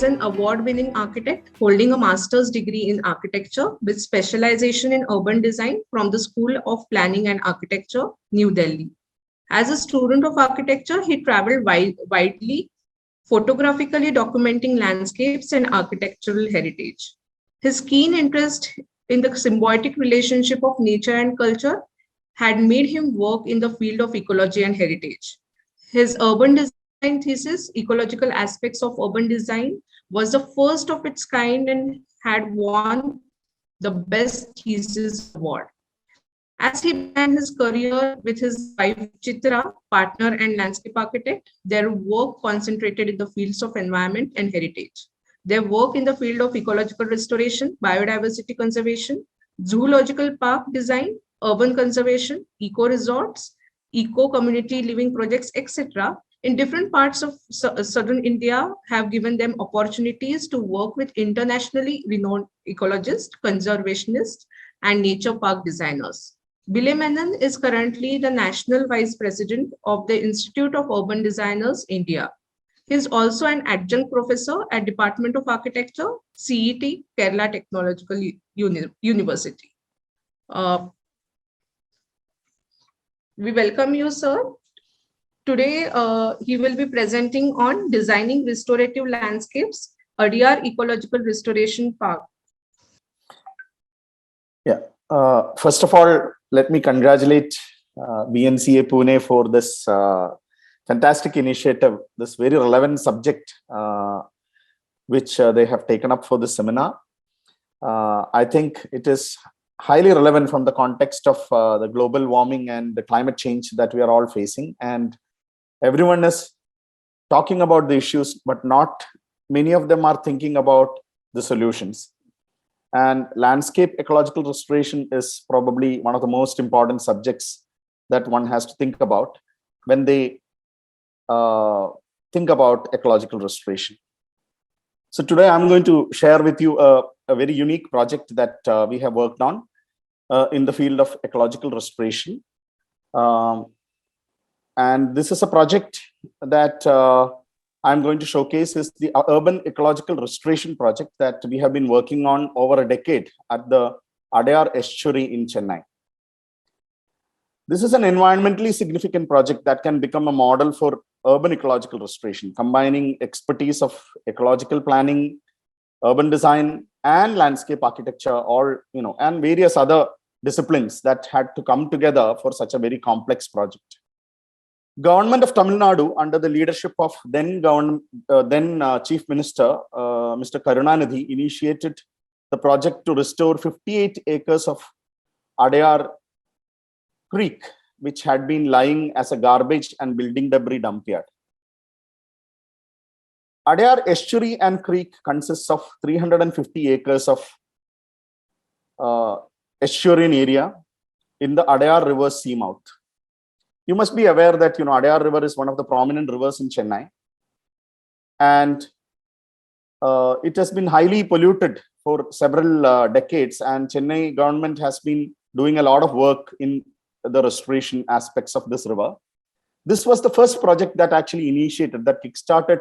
is an award-winning architect holding a master's degree in architecture with specialization in urban design from the School of Planning and Architecture, New Delhi. As a student of architecture, he traveled widely, photographically documenting landscapes and architectural heritage. His keen interest in the symbiotic relationship of nature and culture had made him work in the field of ecology and heritage. His urban design thesis, Ecological Aspects of Urban Design, was the first of its kind and had won the Best Thesis Award. As he began his career with his wife Chitra, partner and landscape architect, their work concentrated in the fields of environment and heritage. Their work in the field of ecological restoration, biodiversity conservation, zoological park design, urban conservation, eco-resorts, eco-community living projects, etc., in different parts of southern India have given them opportunities to work with internationally renowned ecologists, conservationists, and nature park designers. Biley Menon is currently the National Vice President of the Institute of Urban Designers, India. He is also an adjunct professor at Department of Architecture, CET, Kerala Technological University. We welcome you, sir. Today, he will be presenting on designing restorative landscapes, Adyar Ecological Restoration Park. Yeah. First of all, let me congratulate BNCA Pune for this fantastic initiative, this very relevant subject which they have taken up for this seminar. I think it is highly relevant from the context of the global warming and the climate change that we are all facing. And everyone is talking about the issues, but not many of them are thinking about the solutions. And landscape ecological restoration is probably one of the most important subjects that one has to think about when they think about ecological restoration. So today I'm going to share with you a very unique project that we have worked on in the field of ecological restoration. And this is a project that I'm going to showcase is the Urban Ecological Restoration Project that we have been working on over a decade at the Adyar Estuary in Chennai. This is an environmentally significant project that can become a model for urban ecological restoration, combining expertise of ecological planning, urban design, and landscape architecture, or and various other disciplines that had to come together for such a very complex project. Government of Tamil Nadu, under the leadership of then Chief Minister Mr. Karunanidhi, initiated the project to restore 58 acres of Adyar Creek, which had been lying as a garbage and building debris dump yard. Adyar Estuary and Creek consists of 350 acres of estuarine area in the Adyar River seamouth. You must be aware that Adyar River is one of the prominent rivers in Chennai, and it has been highly polluted for several decades, and Chennai government has been doing a lot of work in the restoration aspects of this river. This was the first project that actually initiated, that kickstarted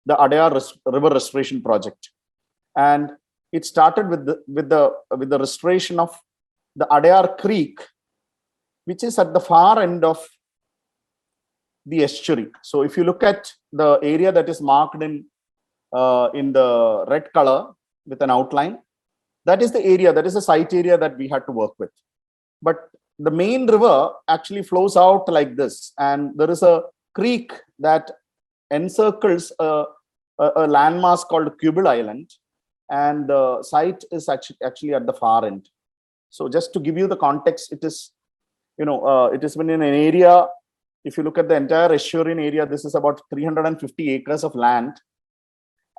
the Adyar River Restoration Project, and it started with the restoration of the Adyar Creek, which is at the far end of the estuary. So if you look at the area that is marked in the red color with an outline, that is the area, that is the site area that we had to work with. But the main river actually flows out like this, and there is a creek that encircles a landmass called Cubble Island, and the site is actually at the far end. So just to give you the context, it is it has been in an area. If you look at the entire estuarine area, this is about 350 acres of land,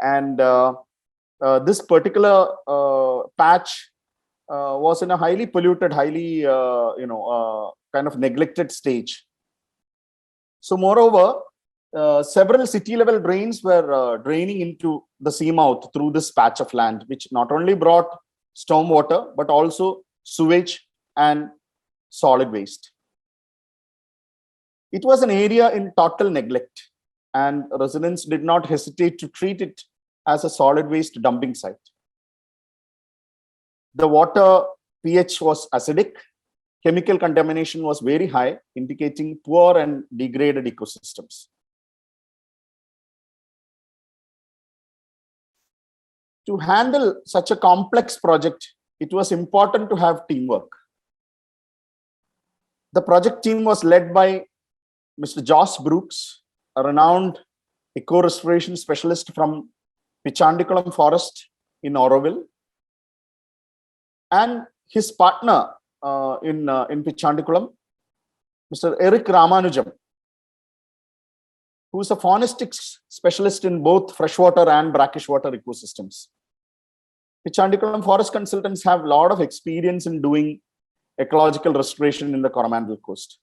and this particular patch was in a highly polluted, highly kind of neglected stage. So moreover, several city level drains were draining into the seamouth through this patch of land, which not only brought storm water but also sewage and solid waste. It was an area in total neglect, and residents did not hesitate to treat it as a solid waste dumping site. The water pH was acidic. Chemical contamination was very high, indicating poor and degraded ecosystems. To handle such a complex project, it was important to have teamwork. The project team was led by Mr. Josh Brooks, a renowned eco-restoration specialist from Pichandikulam Forest in Auroville, and his partner in Pichandikulam, Mr. Eric Ramanujam, who is a faunistics specialist in both freshwater and brackish water ecosystems. Pichandikulam forest consultants have a lot of experience in doing ecological restoration in the Coromandel coast.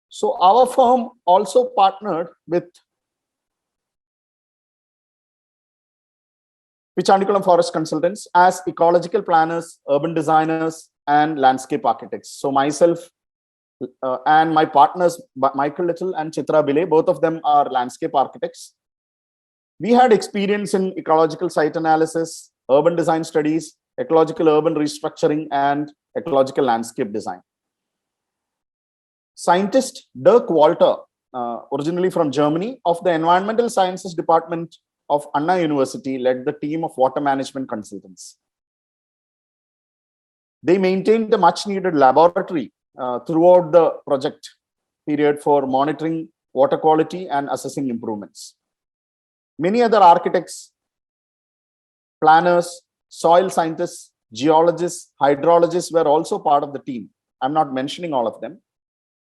So our firm also partnered with Pichandikulam forest consultants as ecological planners, urban designers, and landscape architects. So myself and my partners, Michael Little and Chitra Biley, both of them are landscape architects. We had experience in ecological site analysis, urban design studies, ecological urban restructuring, and ecological landscape design. Scientist Dirk Walter, originally from Germany, of the Environmental Sciences Department of Anna University, led the team of water management consultants. They maintained a much needed laboratory throughout the project period for monitoring water quality and assessing improvements. Many other architects, planners, soil scientists, geologists, hydrologists were also part of the team. I'm not mentioning all of them.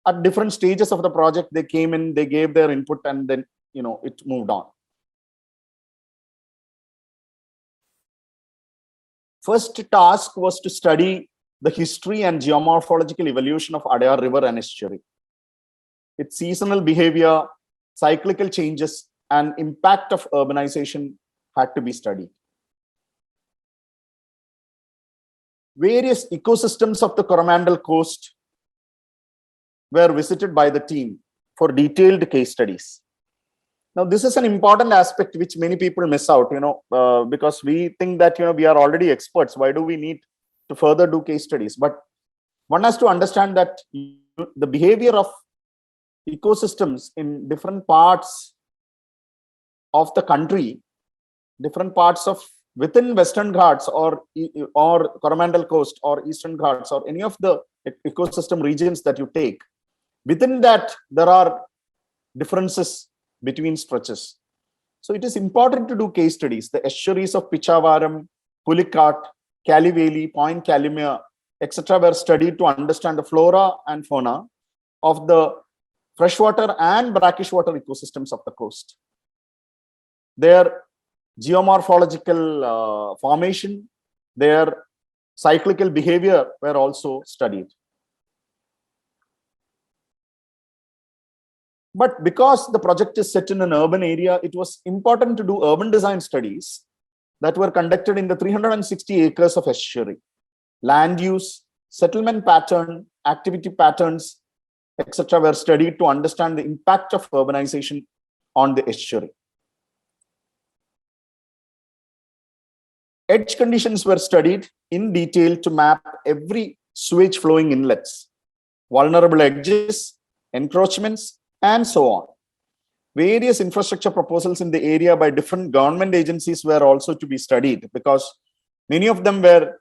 At different stages of the project, they came in, they gave their input, and then it moved on. First task was to study the history and geomorphological evolution of Adyar River and Estuary. Its seasonal behavior, cyclical changes, and impact of urbanization had to be studied. Various ecosystems of the Coromandel coast were visited by the team for detailed case studies. Now, this is an important aspect which many people miss out, because we think that, we are already experts. Why do we need to further do case studies? But one has to understand that the behavior of ecosystems in different parts of the country, different parts of within Western Ghats or Coromandel coast or Eastern Ghats or any of the ecosystem regions that you take, within that there are differences between stretches. So it is important to do case studies. The estuaries of Pichavaram, Pulicat, Kaliveli, Point Kalimia, etc. were studied to understand the flora and fauna of the freshwater and brackish water ecosystems of the coast. Their geomorphological formation, their cyclical behavior were also studied. But because the project is set in an urban area, it was important to do urban design studies that were conducted in the 360 acres of estuary. Land use, settlement pattern, activity patterns, etc. were studied to understand the impact of urbanization on the estuary. Edge conditions were studied in detail to map every sewage flowing inlets, vulnerable edges, encroachments, and so on. Various infrastructure proposals in the area by different government agencies were also to be studied, because many of them were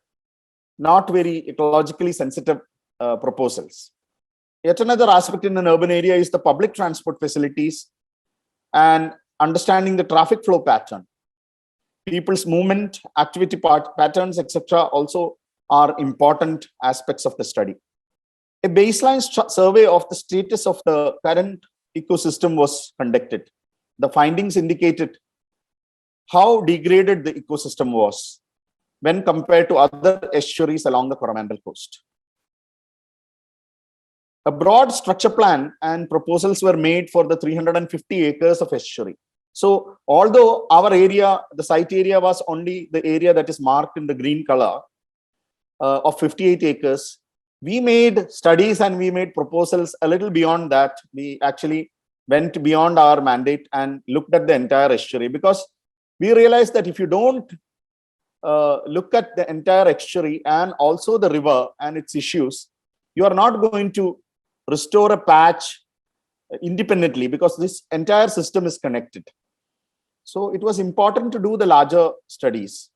not very ecologically sensitive proposals. Yet another aspect in an urban area is the public transport facilities and understanding the traffic flow pattern. People's movement, activity patterns, etc. also are important aspects of the study. A baseline survey of the status of the current ecosystem was conducted. The findings indicated how degraded the ecosystem was when compared to other estuaries along the Coromandel coast. A broad structure plan and proposals were made for the 350 acres of estuary. So although our area, the site area was only the area that is marked in the green color of 58 acres, we made studies and we made proposals a little beyond that. We actually went beyond our mandate and looked at the entire estuary, because we realized that if you don't look at the entire estuary and also the river and its issues, you are not going to restore a patch independently, because this entire system is connected. So it was important to do the larger studies.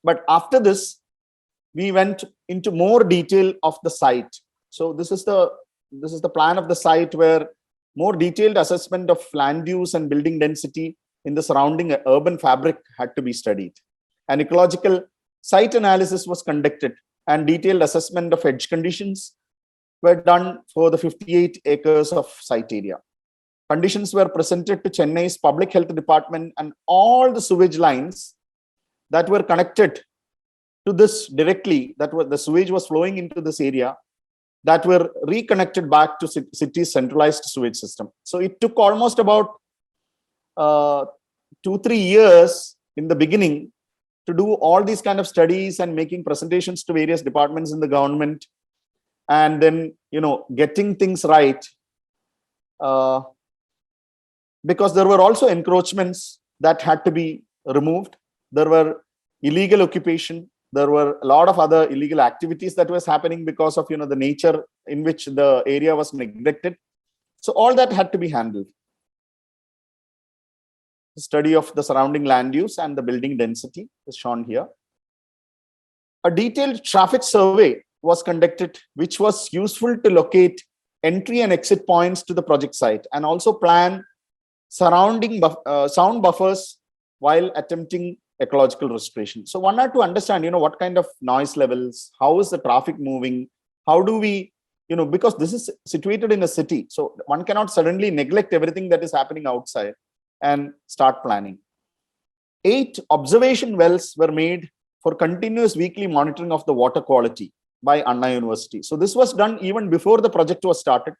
But after this, we went into more detail of the site. So this is the plan of the site, where more detailed assessment of land use and building density in the surrounding urban fabric had to be studied. An ecological site analysis was conducted, and detailed assessment of edge conditions were done for the 58 acres of site area. Conditions were presented to Chennai's Public Health Department, and all the sewage lines that were connected to this directly, the sewage was flowing into this area, that were reconnected back to city's centralized sewage system. So it took almost about 2-3 years in the beginning to do all these kind of studies and making presentations to various departments in the government, and then getting things right, because there were also encroachments that had to be removed. There were illegal occupation. There were a lot of other illegal activities that was happening because of the nature in which the area was neglected. So all that had to be handled. The study of the surrounding land use and the building density is shown here. A detailed traffic survey was conducted, which was useful to locate entry and exit points to the project site, and also plan surrounding sound buffers while attempting ecological restoration. So one had to understand, what kind of noise levels, how is the traffic moving, how do we, because this is situated in a city, so one cannot suddenly neglect everything that is happening outside and start planning. 8 observation wells were made for continuous weekly monitoring of the water quality by Anna University. So this was done even before the project was started.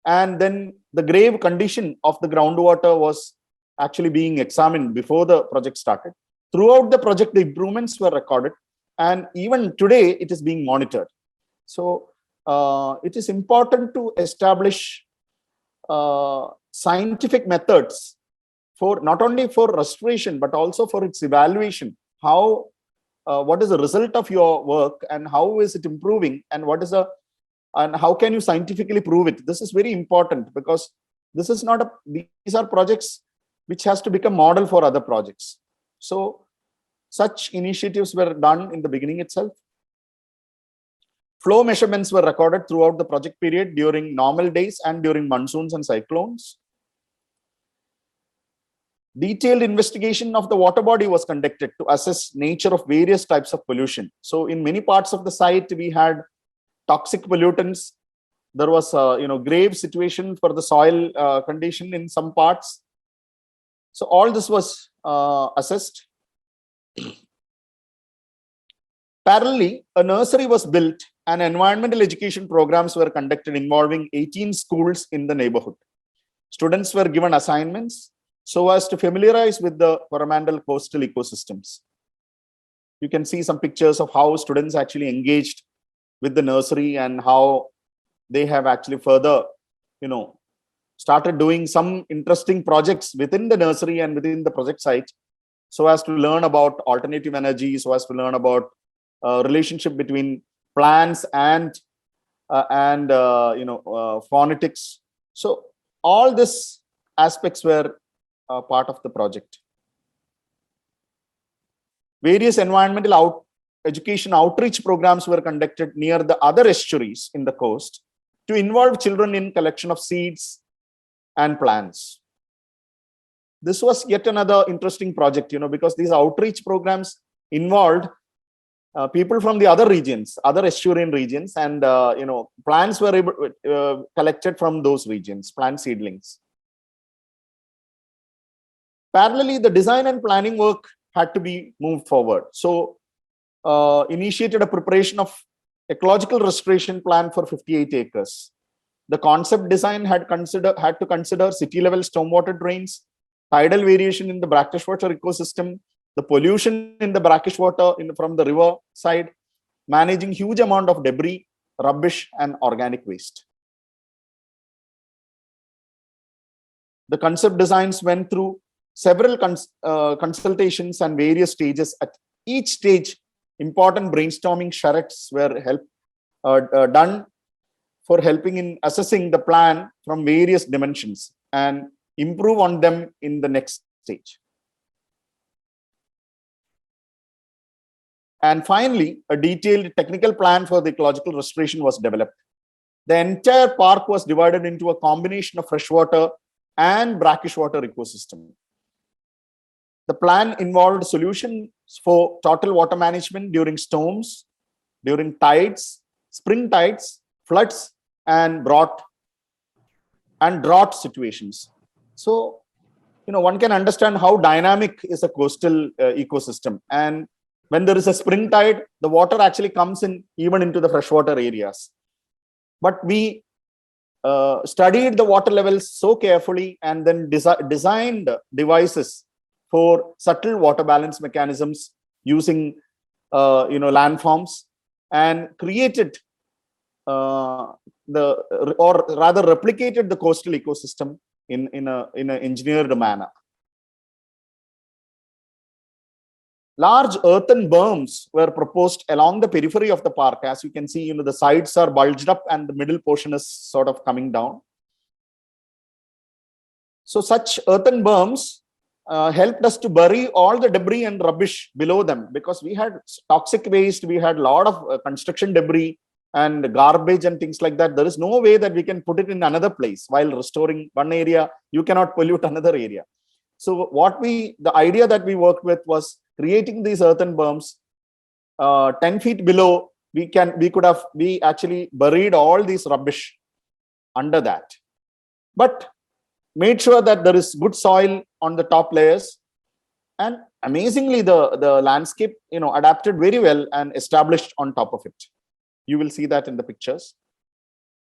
And then the grave condition of the groundwater was actually being examined before the project started. Throughout the project, the improvements were recorded, and even today it is being monitored. So it is important to establish scientific methods for not only for restoration but also for its evaluation. How what is the result of your work, and how is it improving, and and how can you scientifically prove it? This is very important, because this is not these are projects which has to become model for other projects. So such initiatives were done in the beginning itself. Flow measurements were recorded throughout the project period, during normal days and during monsoons and cyclones. Detailed investigation of the water body was conducted to assess nature of various types of pollution. So in many parts of the site, we had toxic pollutants. There was grave situation for the soil condition in some parts. So all this was assessed. Parallelly, a nursery was built and environmental education programs were conducted involving 18 schools in the neighborhood. Students were given assignments so as to familiarize with the Coromandel coastal ecosystems. You can see some pictures of how students actually engaged with the nursery and how they have actually further, started doing some interesting projects within the nursery and within the project site, so as to learn about alternative energy, so as to learn about relationship between plants and phonetics. So all these aspects were part of the project. Various environmental education outreach programs were conducted near the other estuaries in the coast to involve children in collection of seeds and plants. This was yet another interesting project, because these outreach programs involved people from the other regions, other estuarine regions, and plants were collected from those regions, plant seedlings. Parallelly, the design and planning work had to be moved forward. So initiated a preparation of ecological restoration plan for 58 acres. The concept design had to consider city level stormwater drains, tidal variation in the brackish water ecosystem, the pollution in the brackish water from the river side, managing huge amount of debris, rubbish, and organic waste. The concept designs went through several consultations and various stages. At each stage, important brainstorming charrettes were done for helping in assessing the plan from various dimensions and improve on them in the next stage. And finally, a detailed technical plan for the ecological restoration was developed. The entire park was divided into a combination of freshwater and brackish water ecosystem. The plan involved solutions for total water management during storms, during tides, spring tides, floods, and drought situations. So, one can understand how dynamic is a coastal ecosystem. And when there is a spring tide, the water actually comes in even into the freshwater areas. But we studied the water levels so carefully and then designed devices for subtle water balance mechanisms using landforms, and created replicated the coastal ecosystem in an engineered manner. Large earthen berms were proposed along the periphery of the park. As you can see, the sides are bulged up and the middle portion is sort of coming down. So such earthen berms helped us to bury all the debris and rubbish below them, because we had toxic waste, we had a lot of construction debris and garbage and things like that. There is no way that we can put it in another place. While restoring one area, you cannot pollute another area. So the idea that we worked with was creating these earthen berms 10 feet below. We actually buried all these rubbish under that, but made sure that there is good soil on the top layers. And amazingly, the landscape adapted very well and established on top of it. You will see that in the pictures.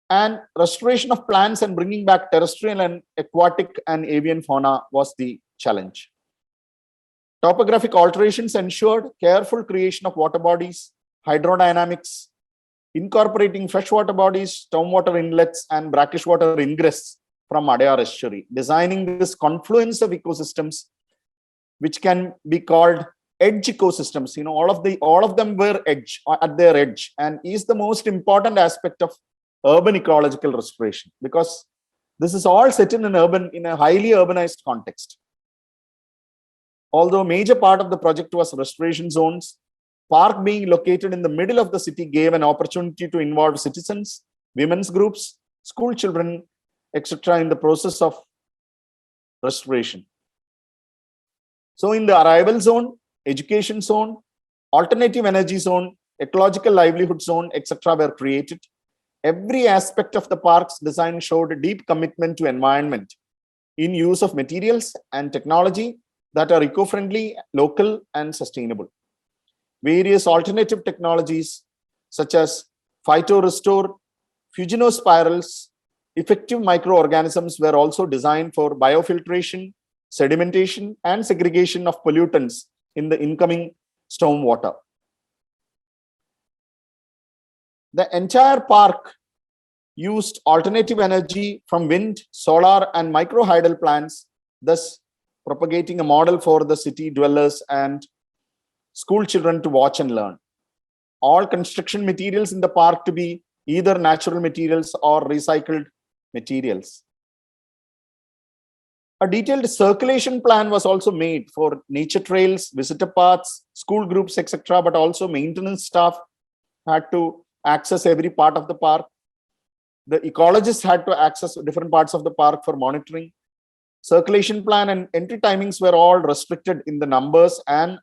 And restoration of plants and bringing back terrestrial and aquatic and avian fauna was the challenge. Topographic alterations ensured careful creation of water bodies, hydrodynamics, incorporating freshwater bodies, stormwater inlets, and brackish water ingress from Adyar Estuary, designing this confluence of ecosystems, which can be called edge ecosystems. All of them were at their edge, and is the most important aspect of urban ecological restoration, because this is all set in a highly urbanized context. Although a major part of the project was restoration zones, park being located in the middle of the city gave an opportunity to involve citizens, women's groups, school children, etc. in the process of restoration. So in the arrival zone, education zone, alternative energy zone, ecological livelihood zone, etc. were created. Every aspect of the park's design showed a deep commitment to environment in use of materials and technology that are eco-friendly, local, and sustainable. Various alternative technologies such as phytorestore, fuginospirals, effective microorganisms were also designed for biofiltration, sedimentation, and segregation of pollutants in the incoming storm water. The entire park used alternative energy from wind, solar, and microhydel plants, thus propagating a model for the city dwellers and school children to watch and learn. All construction materials in the park to be either natural materials or recycled materials. A detailed circulation plan was also made for nature trails, visitor paths, school groups, etc. But also maintenance staff had to access every part of the park. The ecologists had to access different parts of the park for monitoring. Circulation plan and entry timings were all restricted in the numbers, and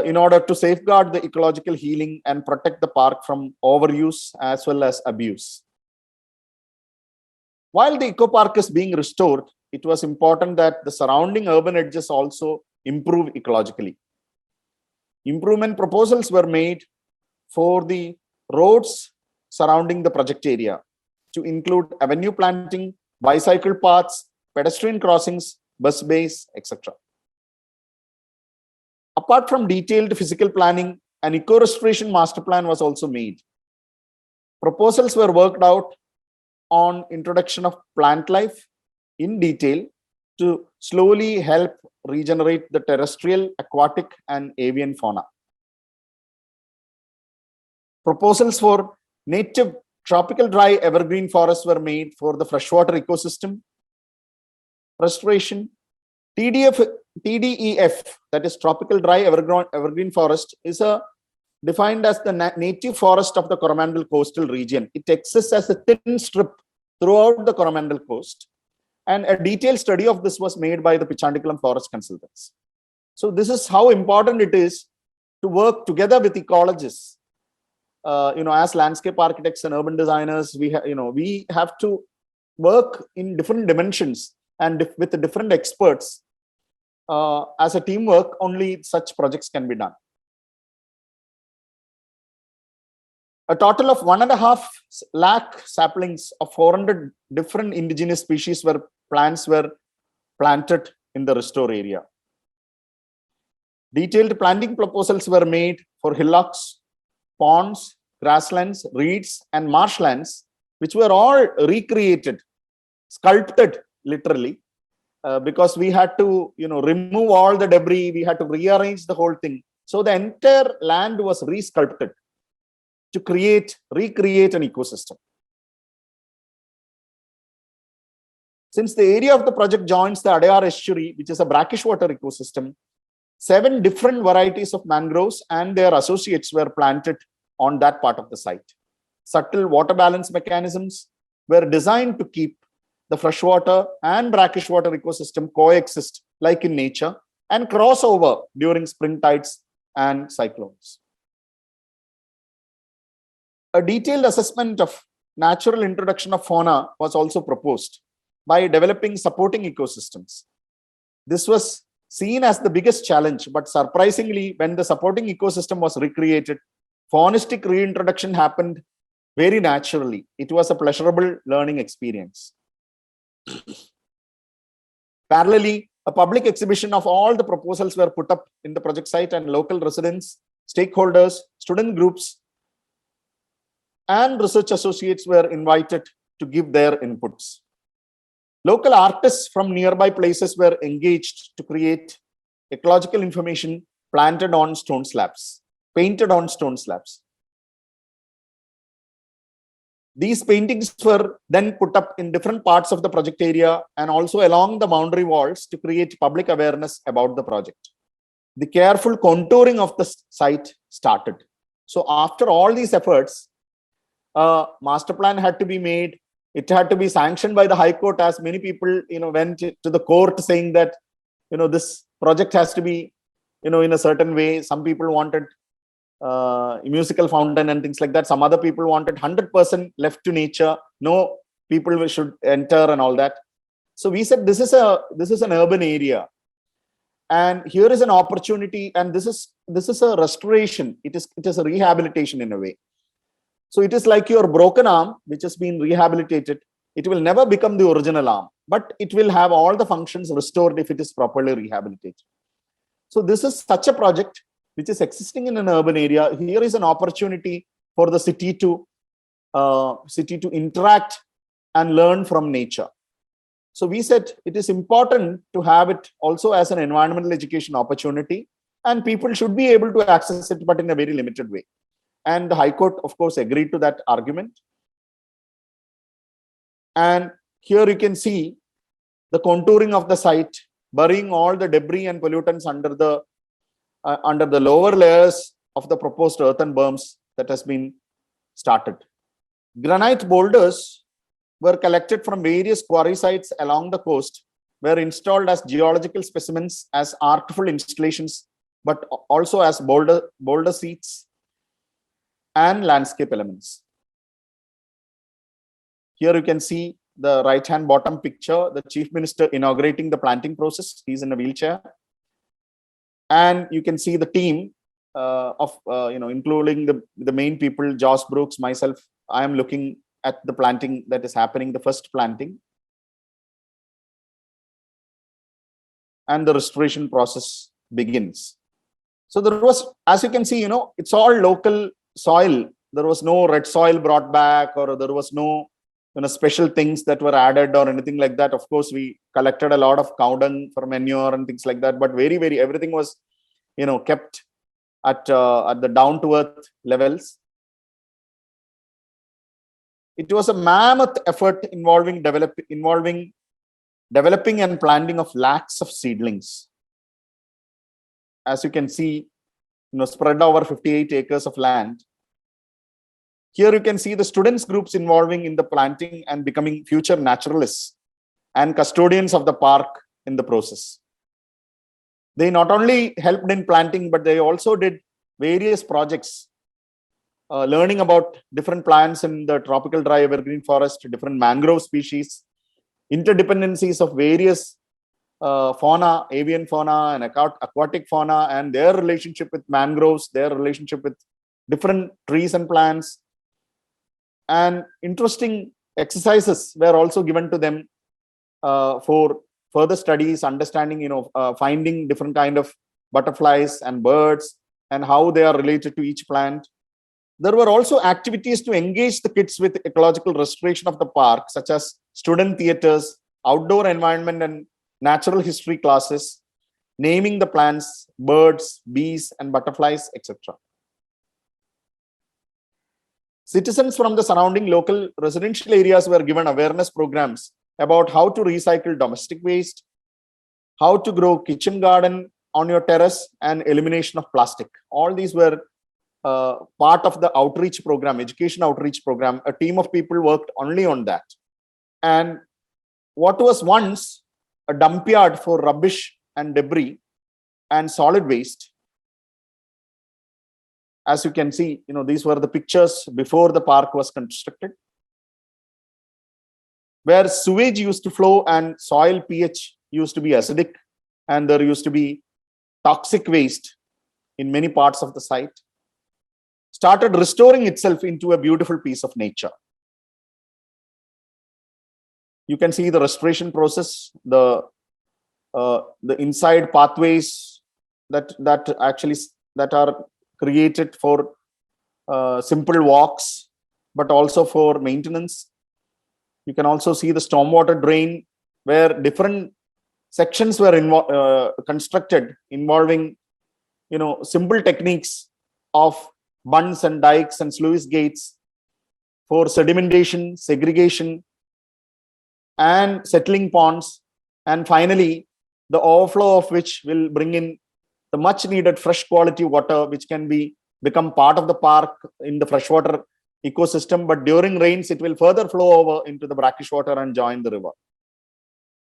in order to safeguard the ecological healing and protect the park from overuse as well as abuse. While the eco park is being restored, it was important that the surrounding urban edges also improve ecologically. Improvement proposals were made for the roads surrounding the project area to include avenue planting, bicycle paths, pedestrian crossings, bus bays, etc. Apart from detailed physical planning, an eco-restoration master plan was also made. Proposals were worked out on introduction of plant life, in detail to slowly help regenerate the terrestrial, aquatic, and avian fauna. Proposals for native tropical dry evergreen forests were made for the freshwater ecosystem restoration. TDEF, that is tropical dry evergreen forest, is defined as the native forest of the Coromandel coastal region. It exists as a thin strip throughout the Coromandel coast, and a detailed study of this was made by the Pichandiculam forest consultants. So this is how important it is to work together with ecologists. As landscape architects and urban designers, we have to work in different dimensions and with the different experts. As a teamwork, only such projects can be done. A total of 1.5 lakh saplings of 400 different indigenous species plants were planted in the restore area. Detailed planting proposals were made for hillocks, ponds, grasslands, reeds, and marshlands, which were all recreated, sculpted literally, because we had to, remove all the debris. We had to rearrange the whole thing. So the entire land was resculpted to recreate an ecosystem. Since the area of the project joins the Adyar Estuary, which is a brackish water ecosystem, 7 different varieties of mangroves and their associates were planted on that part of the site. Subtle water balance mechanisms were designed to keep the freshwater and brackish water ecosystem coexist like in nature and cross over during spring tides and cyclones. A detailed assessment of natural introduction of fauna was also proposed by developing supporting ecosystems. This was seen as the biggest challenge, but surprisingly, when the supporting ecosystem was recreated, faunistic reintroduction happened very naturally. It was a pleasurable learning experience. Parallelly, a public exhibition of all the proposals were put up in the project site, and local residents, stakeholders, student groups, and research associates were invited to give their inputs. Local artists from nearby places were engaged to create ecological information painted on stone slabs. These paintings were then put up in different parts of the project area and also along the boundary walls to create public awareness about the project. The careful contouring of the site started. So after all these efforts, a master plan had to be made. It had to be sanctioned by the High Court, as many people, went to the court saying that, this project has to be, in a certain way. Some people wanted a musical fountain and things like that. Some other people wanted 100% left to nature. No people should enter and all that. So we said, this is an urban area, and here is an opportunity, and this is a restoration. It is a rehabilitation in a way. So it is like your broken arm, which has been rehabilitated. It will never become the original arm, but it will have all the functions restored if it is properly rehabilitated. So this is such a project which is existing in an urban area. Here is an opportunity for the city to interact and learn from nature. So we said it is important to have it also as an environmental education opportunity, and people should be able to access it, but in a very limited way. And the High Court, of course, agreed to that argument. And here you can see the contouring of the site, burying all the debris and pollutants under the lower layers of the proposed earthen berms that has been started. Granite boulders were collected from various quarry sites along the coast, were installed as geological specimens, as artful installations, but also as boulder seats and landscape elements. Here you can see the right-hand bottom picture, the Chief Minister inaugurating the planting process. He's in a wheelchair. And you can see the team including the main people, Josh Brooks, myself. I am looking at the planting that is happening, the first planting. And the restoration process begins. So there was, as you can see, it's all local soil. There was no red soil brought back, or there was no special things that were added or anything like that. Of course, we collected a lot of cow dung for manure and things like that, but very, very, everything was, kept at the down to earth levels. It was a mammoth effort involving developing and planting of lakhs of seedlings. As you can see, spread over 58 acres of land. Here you can see the students groups involving in the planting and becoming future naturalists and custodians of the park in the process. They not only helped in planting, but they also did various projects, learning about different plants in the tropical dry evergreen forest, different mangrove species, interdependencies of various fauna, avian fauna and aquatic fauna, and their relationship with mangroves, their relationship with different trees and plants. And interesting exercises were also given to them for further studies, understanding, finding different kind of butterflies and birds and how they are related to each plant. There were also activities to engage the kids with ecological restoration of the park, such as student theaters, outdoor environment and natural history classes, naming the plants, birds, bees, and butterflies, etc. Citizens from the surrounding local residential areas were given awareness programs about how to recycle domestic waste, how to grow kitchen garden on your terrace, and elimination of plastic. All these were part of the outreach program, education outreach program. A team of people worked only on that. And what was once a dump yard for rubbish and debris and solid waste, as you can see, these were the pictures before the park was constructed, where sewage used to flow and soil pH used to be acidic, and there used to be toxic waste in many parts of the site, started restoring itself into a beautiful piece of nature. You can see the restoration process, the inside pathways that are created for simple walks, but also for maintenance. You can also see the stormwater drain, where different sections were constructed involving, simple techniques of bunds and dikes and sluice gates for sedimentation, segregation, and settling ponds, and finally the overflow of which will bring in the much needed fresh quality water, which can become part of the park in the freshwater ecosystem. But during rains, it will further flow over into the brackish water and join the river.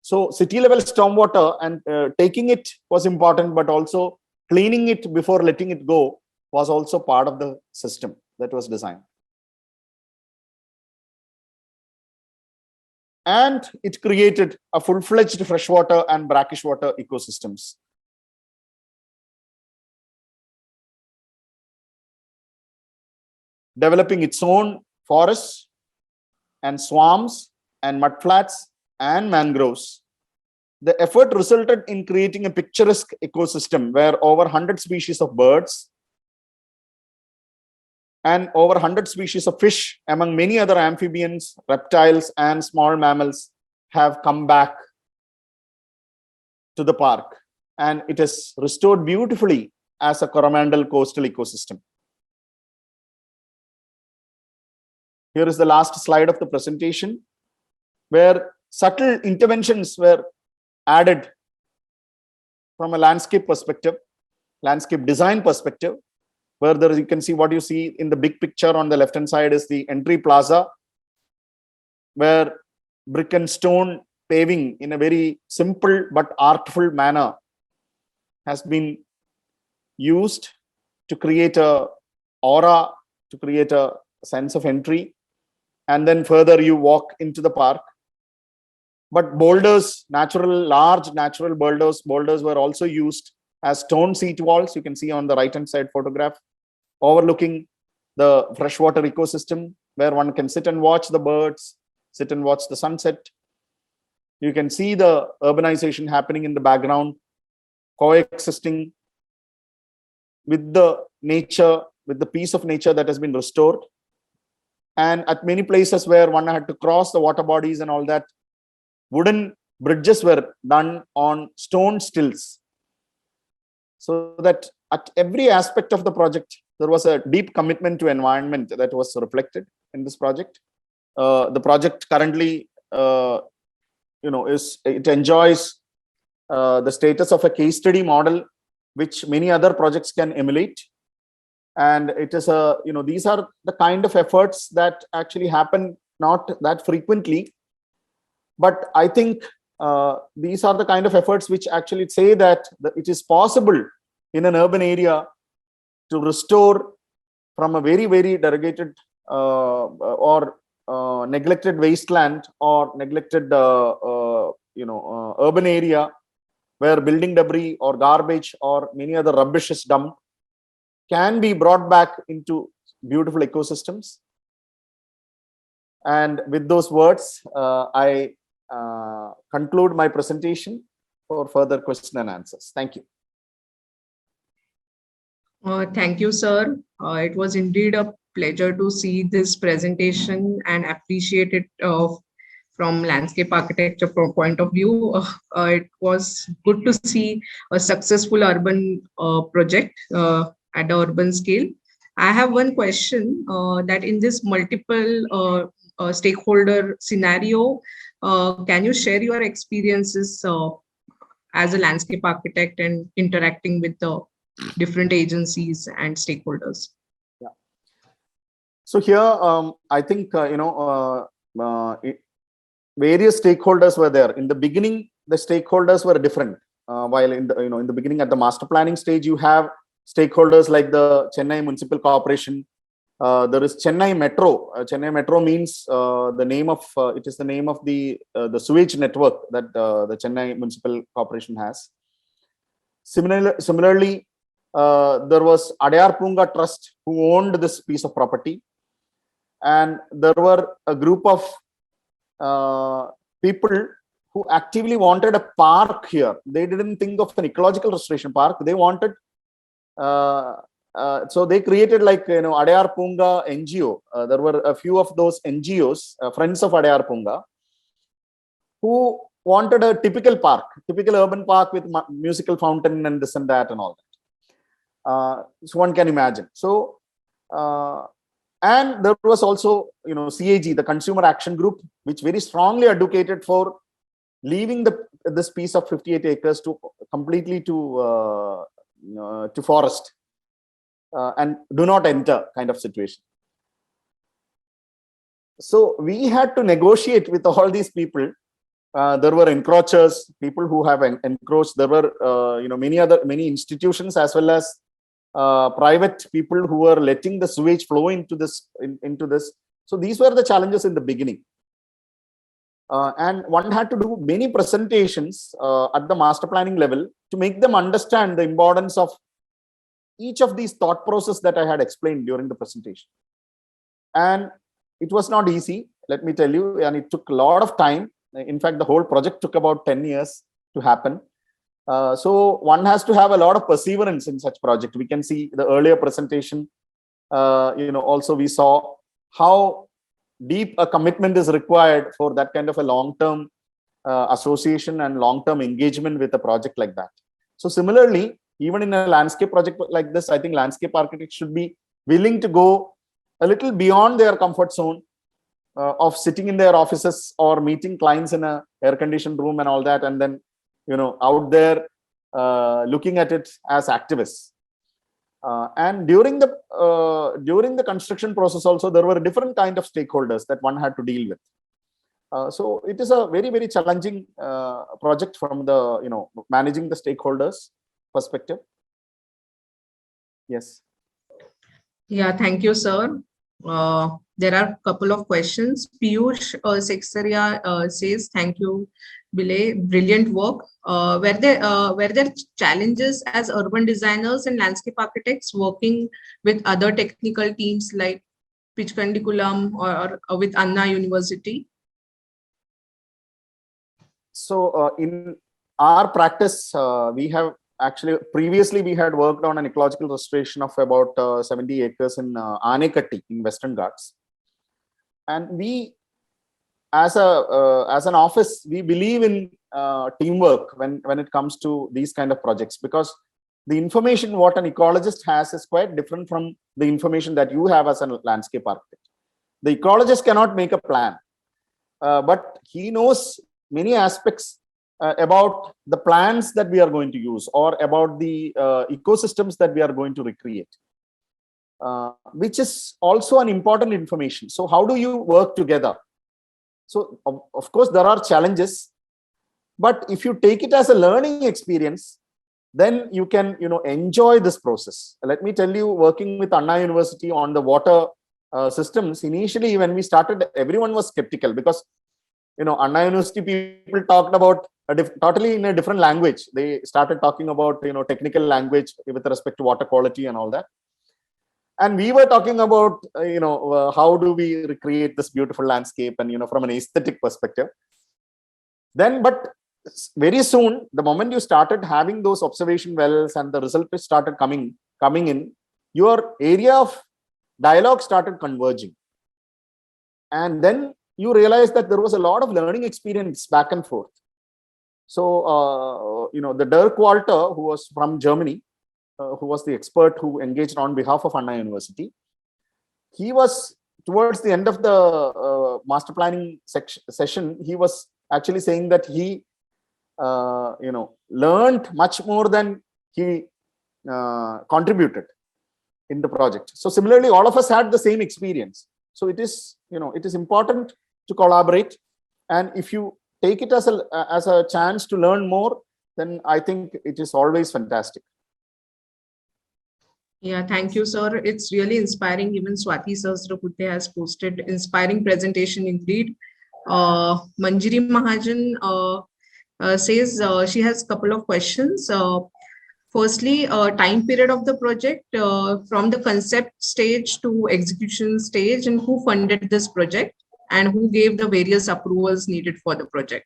So city level stormwater and taking it was important, but also cleaning it before letting it go was also part of the system that was designed. And it created a full-fledged freshwater and brackish water ecosystems. Developing its own forests and swamps and mudflats and mangroves. The effort resulted in creating a picturesque ecosystem where over 100 species of birds and over 100 species of fish, among many other amphibians, reptiles, and small mammals, have come back to the park. And it is restored beautifully as a Coromandel coastal ecosystem. Here is the last slide of the presentation, where subtle interventions were added from a landscape perspective, landscape design perspective, where there you can see what you see in the big picture on the left hand side is the entry plaza, where brick and stone paving in a very simple but artful manner has been used to create a aura, to create a sense of entry. And then further you walk into the park. But boulders, large natural boulders were also used as stone seat walls. You can see on the right hand side photograph, overlooking the freshwater ecosystem, where one can sit and watch the birds, sit and watch the sunset. You can see the urbanization happening in the background, coexisting with the nature, with the piece of nature that has been restored. And at many places where one had to cross the water bodies and all that, wooden bridges were done on stone stilts. So that at every aspect of the project, there was a deep commitment to environment that was reflected in this project. The project currently, it enjoys the status of a case study model, which many other projects can emulate. And it is these are the kind of efforts that actually happen not that frequently, but I think these are the kind of efforts which actually say that it is possible in an urban area to restore from a very, very derogated or neglected wasteland or neglected urban area where building debris or garbage or many other rubbish is dumped, can be brought back into beautiful ecosystems. And with those words, I conclude my presentation for further question and answers. Thank you. Thank you, sir. It was indeed a pleasure to see this presentation and appreciate it from landscape architecture point of view. It was good to see a successful urban project at the urban scale. I have one question that in this multiple stakeholder scenario, can you share your experiences as a landscape architect and interacting with the different agencies and stakeholders? Yeah. So here, I think, various stakeholders were there. In the beginning, the stakeholders were different. While in the beginning at the master planning stage, you have stakeholders like the Chennai Municipal Corporation. There is Chennai Metro. Chennai Metro means the name of it is the name of the sewage network that the Chennai Municipal Corporation has. Similarly, there was Adyar Poonga Trust who owned this piece of property, and there were a group of people who actively wanted a park here. They didn't think of an ecological restoration park. They wanted, so they created like, Adyar Poonga NGO. There were a few of those NGOs, Friends of Adyar Poonga, who wanted a typical park, typical urban park with musical fountain and this and that and all that. So one can imagine. So, and there was also, CAG, the Consumer Action Group, which very strongly advocated for leaving this piece of 58 acres to completely to forest and do not enter kind of situation. So we had to negotiate with all these people. There were encroachers, people who have encroached. There were many institutions as well as private people who were letting the sewage flow into this. So these were the challenges in the beginning. And one had to do many presentations at the master planning level to make them understand the importance of each of these thought process that I had explained during the presentation. And it was not easy, let me tell you, and it took a lot of time. In fact, the whole project took about 10 years to happen. So one has to have a lot of perseverance in such project. We can see the earlier presentation, also we saw how deep a commitment is required for that kind of a long-term association and long-term engagement with a project like that. So similarly, even in a landscape project like this, I think landscape architects should be willing to go a little beyond their comfort zone of sitting in their offices or meeting clients in a air-conditioned room and all that, and then out there looking at it as activists. And during the construction process also, there were different kind of stakeholders that one had to deal with. So it is a very, very challenging project from the managing the stakeholders perspective. Yes. Yeah, thank you, sir. There are a couple of questions. Piyush Seksaria says, thank you, Biley, brilliant work. Were there challenges as urban designers and landscape architects working with other technical teams like Pichkandiculam or with Anna University? So in our practice, we have actually previously we had worked on an ecological restoration of about 70 acres in Anekatti in Western Ghats. And we, as an office, we believe in teamwork when it comes to these kind of projects, because the information what an ecologist has is quite different from the information that you have as a landscape architect. The ecologist cannot make a plan, but he knows many aspects about the plants that we are going to use, or about the ecosystems that we are going to recreate, which is also an important information. So how do you work together? So of course there are challenges, but if you take it as a learning experience, then you can enjoy this process. Let me tell you, working with Anna University on the water systems, initially when we started, everyone was skeptical, because Anna University people talked about totally in a different language. They started talking about technical language with respect to water quality and all that, and we were talking about how do we recreate this beautiful landscape, and from an aesthetic perspective. Then, but very soon, the moment you started having those observation wells and the result started coming in, your area of dialogue started converging, and then you realize that there was a lot of learning experience back and forth. So the Dirk Walter, who was from Germany, who was the expert who engaged on behalf of Anna University, he was towards the end of the master planning session, he was actually saying that he learned much more than he contributed in the project. So similarly, all of us had the same experience. So it is important to collaborate, and if you take it as a chance to learn more, then I think it is always fantastic. Yeah, thank you, sir. It's really inspiring. Even Swati Sahasrabuddhe has posted inspiring presentation indeed. Manjiri Mahajan says she has a couple of questions. Firstly, time period of the project from the concept stage to execution stage, and who funded this project, and who gave the various approvals needed for the project.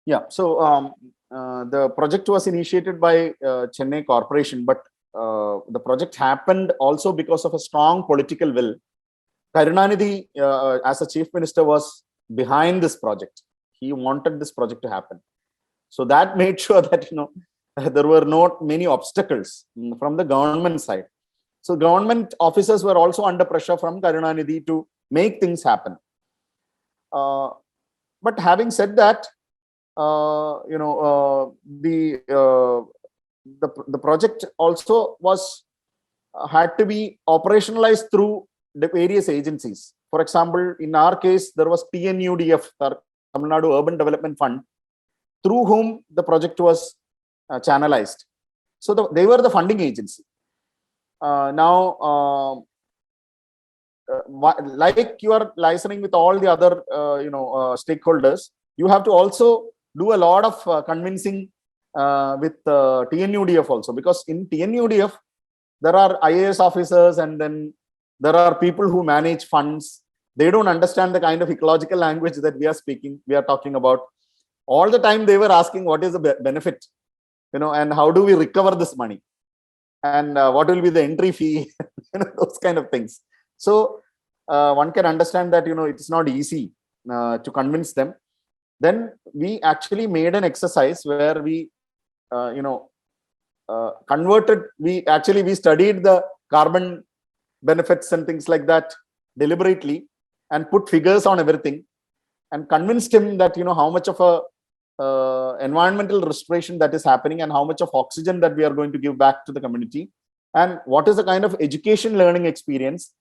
Yeah, so the project was initiated by Chennai Corporation, but the project happened also because of a strong political will. Karunanidhi, as a chief minister, was behind this project. He wanted this project to happen. So that made sure that there were not many obstacles from the government side. So government officers were also under pressure from Karunanidhi to make things happen. But having said that, the project also had to be operationalized through the various agencies. For example, in our case, there was TNUDF, Tamil Nadu Urban Development Fund, through whom the project was channelized. So they were the funding agency. Now, like you are listening with all the other stakeholders, you have to also do a lot of convincing with TNUDF also, because in TNUDF there are IAS officers, and then there are people who manage funds. They don't understand the kind of ecological language that we are talking about. All the time they were asking what is the benefit, and how do we recover this money, and what will be the entry fee, those kind of things. So one can understand that it's not easy to convince them. Then we actually made an exercise where we converted, we studied the carbon benefits and things like that deliberately, and put figures on everything, and convinced him that how much of a environmental restoration that is happening, and how much of oxygen that we are going to give back to the community, and what is the kind of education learning experience.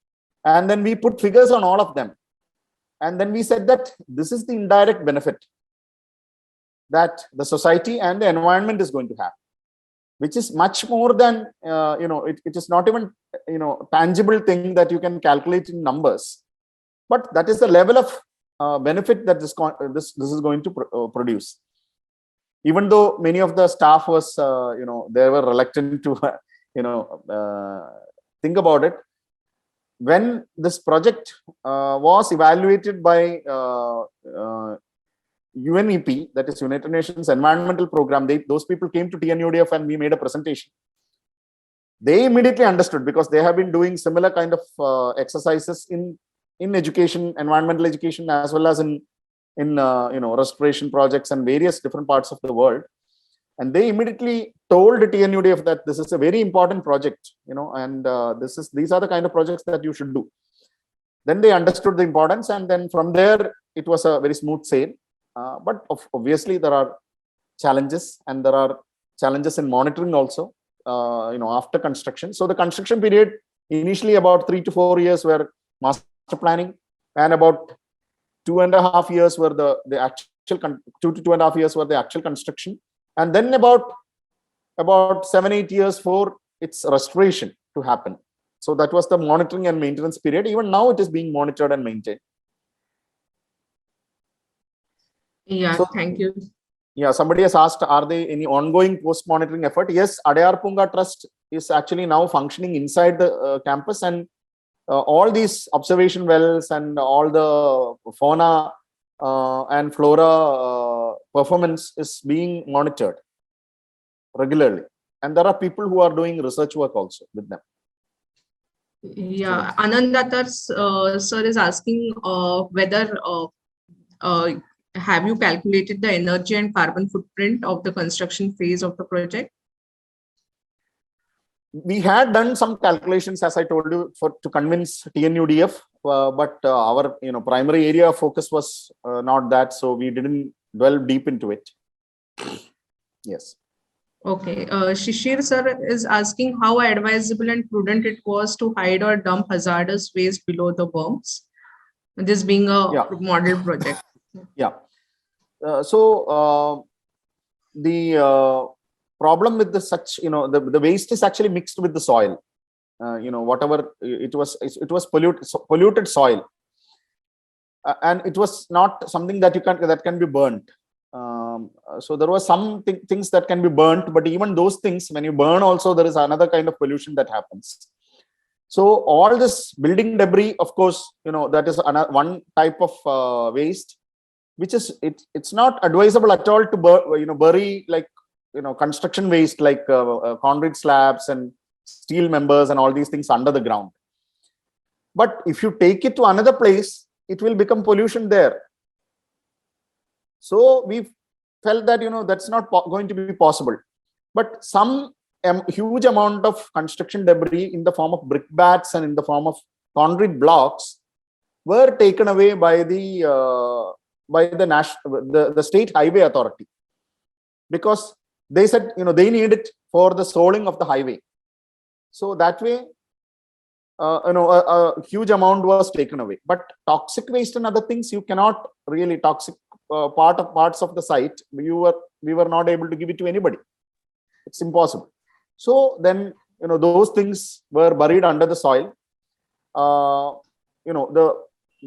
And then we put figures on all of them, and then we said that this is the indirect benefit that the society and the environment is going to have, which is much more than it is not even tangible thing that you can calculate in numbers, but that is the level of benefit that this is going to produce. Even though many of the staff was they were reluctant to think about it, when this project was evaluated by UNEP, that is United Nations Environmental Program, those people came to TNUDF and we made a presentation. They immediately understood, because they have been doing similar kind of exercises in in education, environmental education, as well as in restoration projects and various different parts of the world. And they immediately told TNUDF that this is a very important project, and these are the kind of projects that you should do. Then they understood the importance, and then from there it was a very smooth sail. But obviously there are challenges, and there are challenges in monitoring also. After construction. So the construction period initially about 3 to 4 years were master planning, and about 2.5 years were the actual 2 to 2.5 years were the actual construction, and then about 7-8 years for its restoration to happen. So that was the monitoring and maintenance period. Even now it is being monitored and maintained. Yeah, so, thank you. Yeah, somebody has asked, are there any ongoing post-monitoring effort? Yes, Adyar Poonga Trust is actually now functioning inside the campus, and all these observation wells and all the fauna and flora performance is being monitored regularly. And there are people who are doing research work also with them. Yeah, Anand Datar sir is asking whether have you calculated the energy and carbon footprint of the construction phase of the project? We had done some calculations, as I told you, to convince TNUDF, but our primary area of focus was not that, so we didn't delve deep into it. Yes. Okay, Shishir sir is asking how advisable and prudent it was to hide or dump hazardous waste below the berms, this being a model project. Yeah. So the problem with the waste is actually mixed with the soil. Whatever it was polluted soil, and it was not something that can be burnt. So there were some things that can be burnt, but even those things, when you burn also, there is another kind of pollution that happens. So all this building debris, of course, that is one type of waste, which is it's not advisable at all to bury like construction waste like concrete slabs and steel members and all these things under the ground. But if you take it to another place, it will become pollution there. So we felt that that's not going to be possible. But some huge amount of construction debris in the form of brickbats and in the form of concrete blocks were taken away by the state highway authority, because they said they need it for the soling of the highway. So that way a huge amount was taken away. But toxic waste and other things, you cannot really toxic parts of the site, we were not able to give it to anybody. It's impossible. So then those things were buried under the soil. The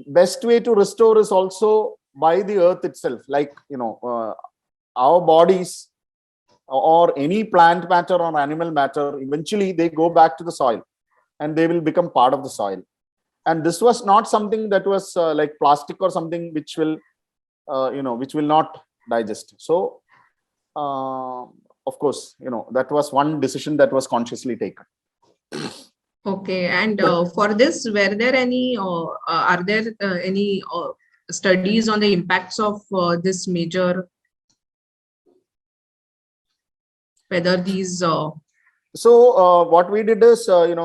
best way to restore is also by the earth itself, like our bodies or any plant matter or animal matter, eventually they go back to the soil and they will become part of the soil. And this was not something that was like plastic or something which will not digest. So of course that was one decision that was consciously taken. Okay, and for this, were there any are there any studies on the impacts of this major, whether these so what we did is there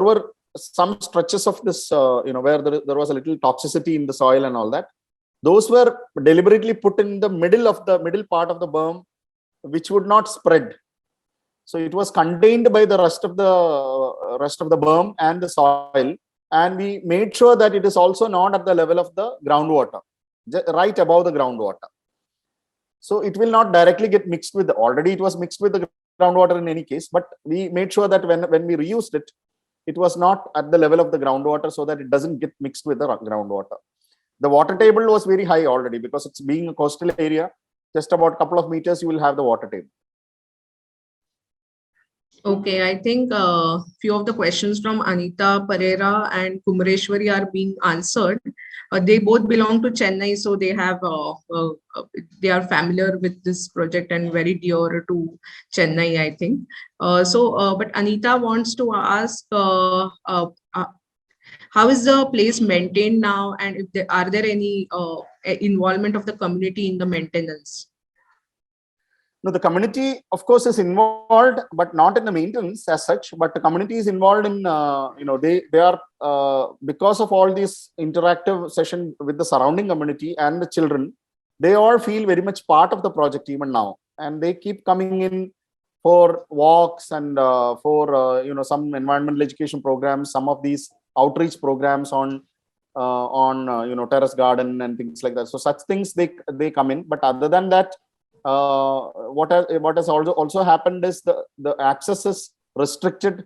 were some stretches of this where there was a little toxicity in the soil and all that. Those were deliberately put in the middle part of the berm, which would not spread. So it was contained by the rest of the berm and the soil, and we made sure that it is also not at the level of the groundwater, right above the groundwater. So it will not directly get mixed with already it was mixed with the groundwater in any case, but we made sure that when we reused it, it was not at the level of the groundwater, so that it doesn't get mixed with the groundwater. The water table was very high already, because it's being a coastal area. Just about a couple of meters, you will have the water table. Okay, I think few of the questions from Anita Pereira and Kumareshwari are being answered. They both belong to Chennai, so they have they are familiar with this project and very dear to Chennai, I think. But Anita wants to ask, How is the place maintained now, and if there are there any involvement of the community in the maintenance? No, the community, of course, is involved, but not in the maintenance as such. But the community is involved in, they are because of all these interactive session with the surrounding community and the children, they all feel very much part of the project even now, and they keep coming in for walks and for some environmental education programs, some of these outreach programs on terrace garden and things like that. So such things they come in, but other than that. What has also happened is the access is restricted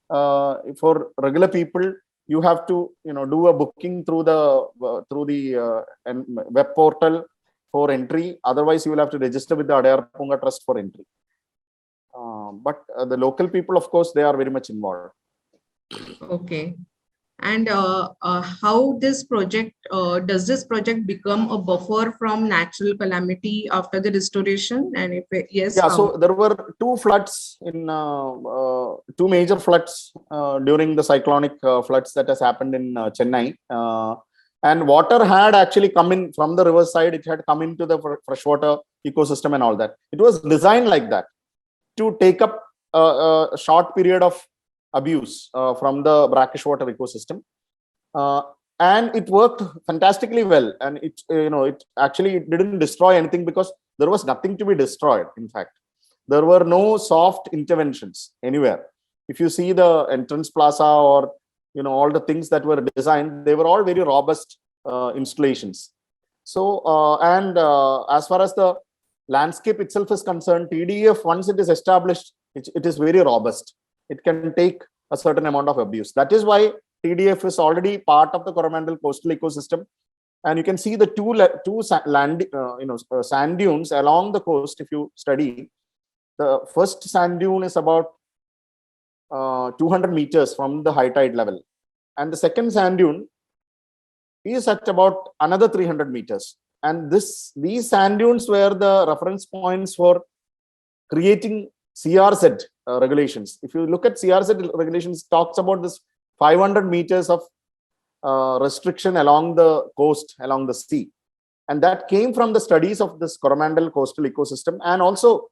for regular people. You have to do a booking through the web portal for entry. Otherwise, you will have to register with the Adyar Poonga Trust for entry. But the local people, of course, they are very much involved. Okay. And how this project, does this project become a buffer from natural calamity after the restoration? And if yes, yeah, so there were two floods in two major floods during the cyclonic floods that has happened in Chennai. And water had actually come in from the riverside. It had come into the freshwater ecosystem and all that. It was designed like that to take up a short period of abuse from the brackish water ecosystem, and it worked fantastically well. And it actually didn't destroy anything because there was nothing to be destroyed. In fact, there were no soft interventions anywhere. If you see the entrance plaza or all the things that were designed, they were all very robust installations. So as far as the landscape itself is concerned, TDF, once it is established, it is very robust. It can take a certain amount of abuse. That is why TDF is already part of the Coromandel coastal ecosystem. And you can see the two sand dunes along the coast. If you study, the first sand dune is about 200 meters from the high tide level, and the second sand dune is at about another 300 meters. And these sand dunes were the reference points for creating CRZ regulations. If you look at CRZ regulations, it talks about this 500 meters of restriction along the coast, along the sea. And that came from the studies of this Coromandel coastal ecosystem. And also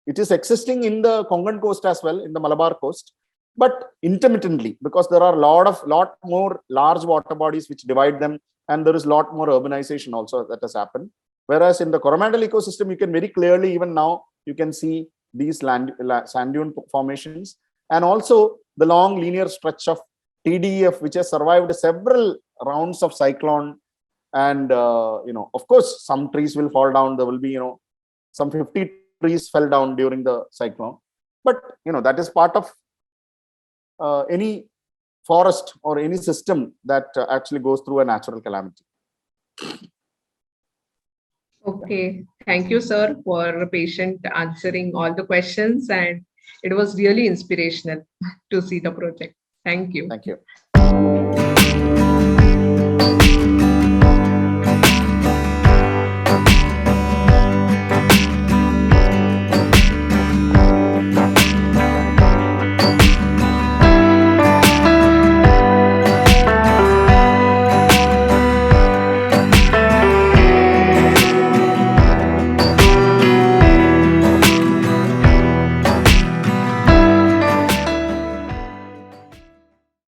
it is existing in the Konkan coast as well, in the Malabar coast, but intermittently, because there are lot more large water bodies which divide them, and there is a lot more urbanization also that has happened. Whereas in the Coromandel ecosystem, you can very clearly, even now, you can see these sand dune formations, and also the long linear stretch of TDF, which has survived several rounds of cyclone. And of course, some trees will fall down. There will be some 50 trees fell down during the cyclone, but that is part of any forest or any system that actually goes through a natural calamity. Okay, thank you, sir, for patient answering all the questions, and it was really inspirational to see the project. Thank you. Thank you.